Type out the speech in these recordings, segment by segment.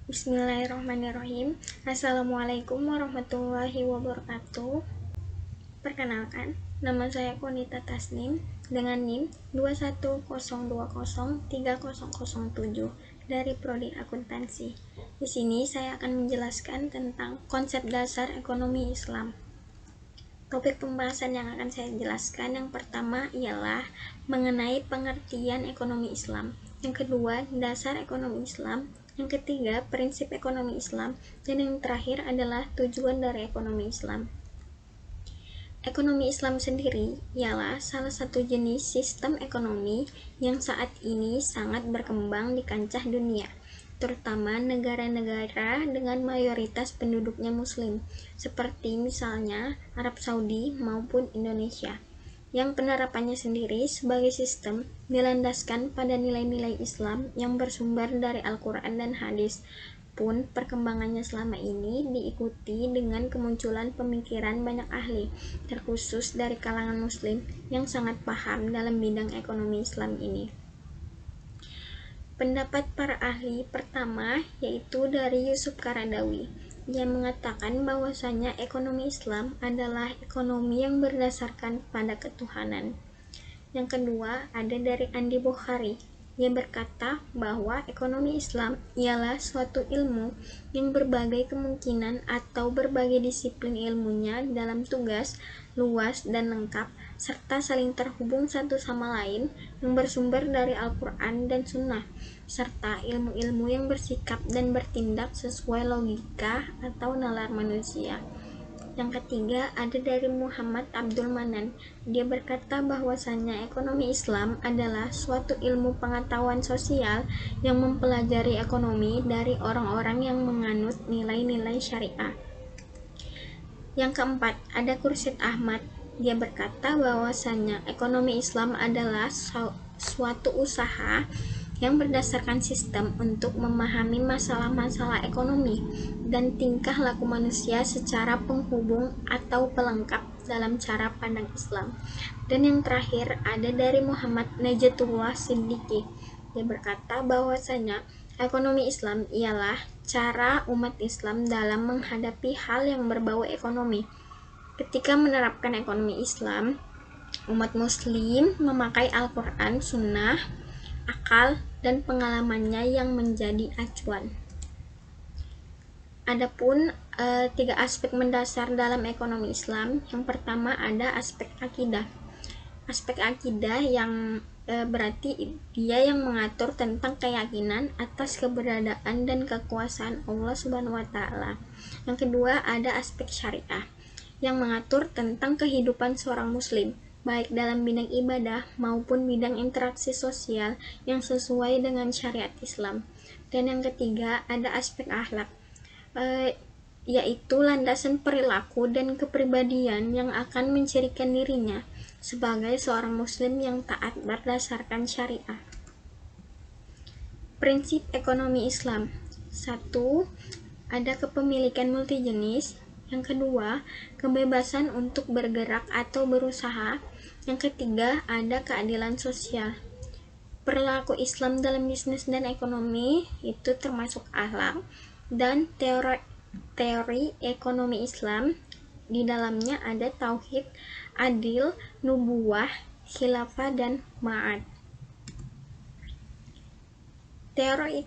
Bismillahirrahmanirrahim. Assalamualaikum warahmatullahi wabarakatuh. Perkenalkan, nama saya Konita Tasnim dengan NIM 210203007 dari Prodi Akuntansi. Di sini saya akan menjelaskan tentang konsep dasar ekonomi Islam. Topik pembahasan yang akan saya jelaskan yang pertama ialah mengenai pengertian ekonomi Islam. Yang kedua, dasar ekonomi Islam. Yang ketiga, prinsip ekonomi Islam. Dan yang terakhir adalah tujuan dari ekonomi Islam. Ekonomi Islam sendiri ialah salah satu jenis sistem ekonomi yang saat ini sangat berkembang di kancah dunia, terutama negara-negara dengan mayoritas penduduknya Muslim, seperti misalnya Arab Saudi maupun Indonesia, yang penerapannya sendiri sebagai sistem dilandaskan pada nilai-nilai Islam yang bersumber dari Al-Quran dan hadis. Pun perkembangannya selama ini diikuti dengan kemunculan pemikiran banyak ahli, terkhusus dari kalangan Muslim yang sangat paham dalam bidang ekonomi Islam ini. Pendapat para ahli pertama yaitu dari Yusuf Qaradawi, yang mengatakan bahwasanya ekonomi Islam adalah ekonomi yang berdasarkan pada ketuhanan. Yang kedua ada dari Andi Bukhari, yang berkata bahwa ekonomi Islam ialah suatu ilmu yang berbagai kemungkinan atau berbagai disiplin ilmunya dalam tugas, luas dan lengkap, serta saling terhubung satu sama lain yang bersumber dari Al-Quran dan Sunnah, serta ilmu-ilmu yang bersikap dan bertindak sesuai logika atau nalar manusia. Yang ketiga ada dari Muhammad Abdul Manan. Dia berkata bahwasanya ekonomi Islam adalah suatu ilmu pengetahuan sosial yang mempelajari ekonomi dari orang-orang yang menganut nilai-nilai syariah. Yang keempat ada Khursyid Ahmad. Dia berkata bahwasanya ekonomi Islam adalah suatu usaha yang berdasarkan sistem untuk memahami masalah-masalah ekonomi dan tingkah laku manusia secara penghubung atau pelengkap dalam cara pandang Islam. Dan yang terakhir ada dari Muhammad Najatullah Siddiqi. Dia berkata bahwasanya ekonomi Islam ialah cara umat Islam dalam menghadapi hal yang berbau ekonomi. Ketika menerapkan ekonomi Islam, umat Muslim memakai Al-Quran, Sunnah, akal, dan pengalamannya yang menjadi acuan. Adapun 3 aspek mendasar dalam ekonomi Islam. Yang pertama ada aspek akidah. Aspek akidah yang berarti dia yang mengatur tentang keyakinan atas keberadaan dan kekuasaan Allah Subhanahu wa taala. Yang kedua ada aspek syariah yang mengatur tentang kehidupan seorang muslim, baik dalam bidang ibadah maupun bidang interaksi sosial yang sesuai dengan syariat Islam. Dan yang ketiga ada aspek akhlak, yaitu landasan perilaku dan kepribadian yang akan mencirikan dirinya sebagai seorang muslim yang taat berdasarkan syariah. Prinsip ekonomi Islam. 1. Ada kepemilikan multijenis. Yang kedua, kebebasan untuk bergerak atau berusaha. Yang ketiga, ada keadilan sosial. Perilaku Islam dalam bisnis dan ekonomi itu termasuk akhlak dan teori ekonomi Islam. Di dalamnya ada tauhid, adil, nubuwah, khilafah, dan ma'ad. Teori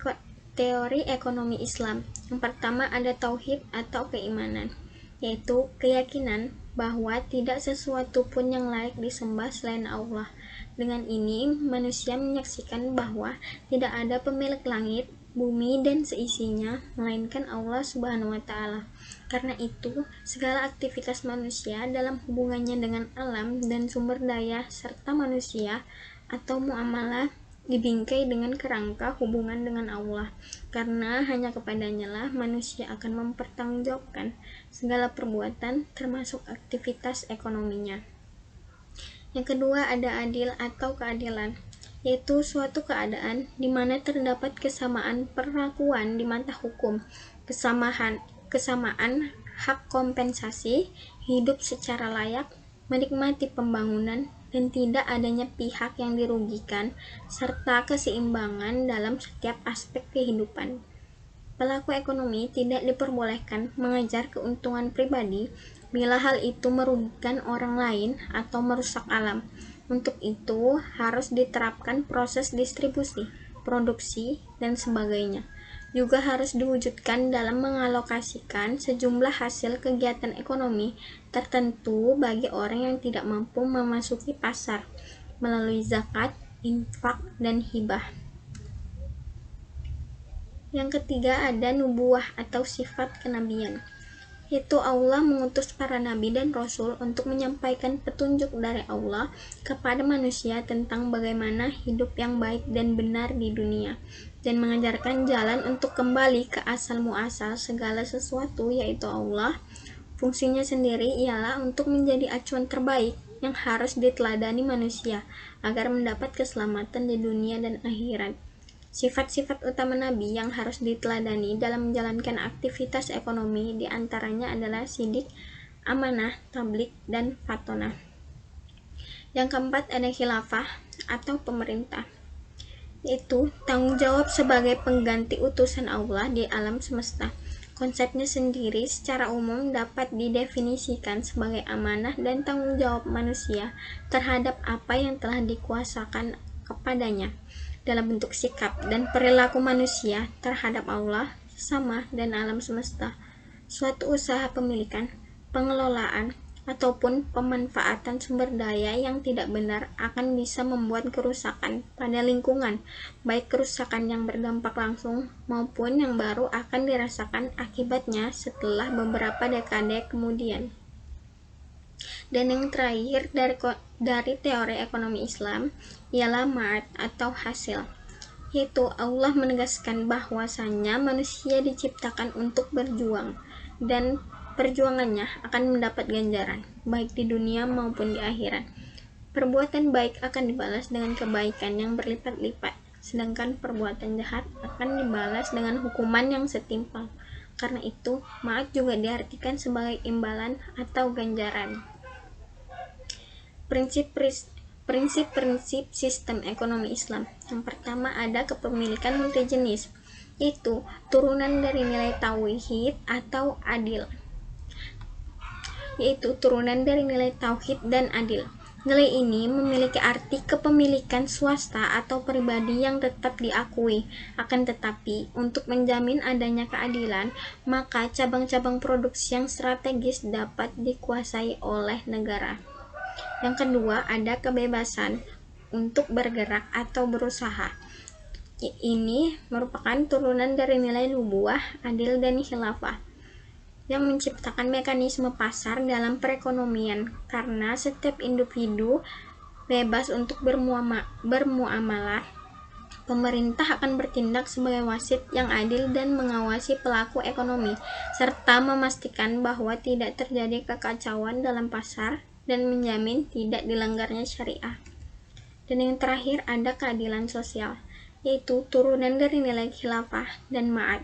ekonomi Islam. Yang pertama ada tauhid atau keimanan, yaitu keyakinan bahwa tidak sesuatu pun yang layak disembah selain Allah. Dengan ini, manusia menyaksikan bahwa tidak ada pemilik langit, bumi, dan seisinya, melainkan Allah Subhanahu wa Ta'ala. Karena itu, segala aktivitas manusia dalam hubungannya dengan alam dan sumber daya serta manusia atau muamalah dibingkai dengan kerangka hubungan dengan Allah, karena hanya kepadanya lah manusia akan mempertanggungjawabkan segala perbuatan termasuk aktivitas ekonominya. Yang kedua ada adil atau keadilan, yaitu suatu keadaan di mana terdapat kesamaan perlakuan di mata hukum, kesamaan hak kompensasi, hidup secara layak, menikmati pembangunan, dan tidak adanya pihak yang dirugikan, serta keseimbangan dalam setiap aspek kehidupan. Pelaku ekonomi tidak diperbolehkan mengejar keuntungan pribadi bila hal itu merugikan orang lain atau merusak alam. Untuk itu, harus diterapkan proses distribusi, produksi, dan sebagainya. Juga harus diwujudkan dalam mengalokasikan sejumlah hasil kegiatan ekonomi tertentu bagi orang yang tidak mampu memasuki pasar melalui zakat, infak, dan hibah. Yang ketiga ada nubuwah atau sifat kenabian, yaitu Allah mengutus para nabi dan rasul untuk menyampaikan petunjuk dari Allah kepada manusia tentang bagaimana hidup yang baik dan benar di dunia, dan mengajarkan jalan untuk kembali ke asal muasal segala sesuatu, yaitu Allah. Fungsinya sendiri ialah untuk menjadi acuan terbaik yang harus diteladani manusia agar mendapat keselamatan di dunia dan akhirat. Sifat-sifat utama Nabi yang harus diteladani dalam menjalankan aktivitas ekonomi diantaranya adalah sidik, amanah, tablik, dan fatonah. Yang keempat ada khilafah atau pemerintah, yaitu tanggung jawab sebagai pengganti utusan Allah di alam semesta. Konsepnya sendiri secara umum dapat didefinisikan sebagai amanah dan tanggung jawab manusia terhadap apa yang telah dikuasakan kepadanya dalam bentuk sikap dan perilaku manusia terhadap Allah, sesama, dan alam semesta. Suatu usaha pemilikan, pengelolaan, ataupun pemanfaatan sumber daya yang tidak benar akan bisa membuat kerusakan pada lingkungan, baik kerusakan yang berdampak langsung maupun yang baru akan dirasakan akibatnya setelah beberapa dekade kemudian. Dan yang terakhir dari teori ekonomi Islam ialah ma'ad atau hasil, yaitu Allah menegaskan bahwasanya manusia diciptakan untuk berjuang dan perjuangannya akan mendapat ganjaran baik di dunia maupun di akhirat. Perbuatan baik akan dibalas dengan kebaikan yang berlipat-lipat, sedangkan perbuatan jahat akan dibalas dengan hukuman yang setimpal. Karena itu, ma'ad juga diartikan sebagai imbalan atau ganjaran. Prinsip-prinsip sistem ekonomi Islam. Yang pertama ada kepemilikan multijenis, yaitu turunan dari nilai tauhid atau adil, dan adil. Nilai ini memiliki arti kepemilikan swasta atau pribadi yang tetap diakui. Akan tetapi, untuk menjamin adanya keadilan, maka cabang-cabang produksi yang strategis dapat dikuasai oleh negara. Yang kedua, ada kebebasan untuk bergerak atau berusaha. Ini merupakan turunan dari nilai nubuwah, adil, dan khilafah yang menciptakan mekanisme pasar dalam perekonomian, karena setiap individu bebas untuk bermuamalah. Pemerintah akan bertindak sebagai wasit yang adil dan mengawasi pelaku ekonomi, serta memastikan bahwa tidak terjadi kekacauan dalam pasar dan menjamin tidak dilanggarnya syariah. Dan yang terakhir ada keadilan sosial, yaitu turunan dari nilai khilafah dan ma'ad,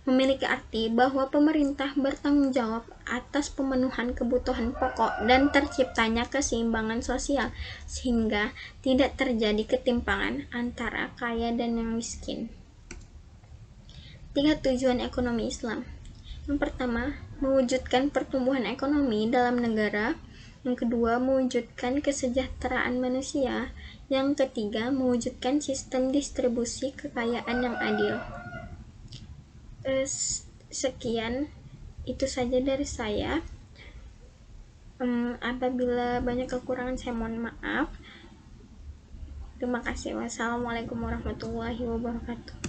memiliki arti bahwa pemerintah bertanggung jawab atas pemenuhan kebutuhan pokok dan terciptanya keseimbangan sosial sehingga tidak terjadi ketimpangan antara kaya dan yang miskin. 3 tujuan ekonomi Islam. Yang pertama, mewujudkan pertumbuhan ekonomi dalam negara. Yang kedua, mewujudkan kesejahteraan manusia. Yang ketiga, mewujudkan sistem distribusi kekayaan yang adil. Sekian, itu saja dari saya. Apabila banyak kekurangan, saya mohon maaf. Terima kasih. Wassalamualaikum warahmatullahi wabarakatuh.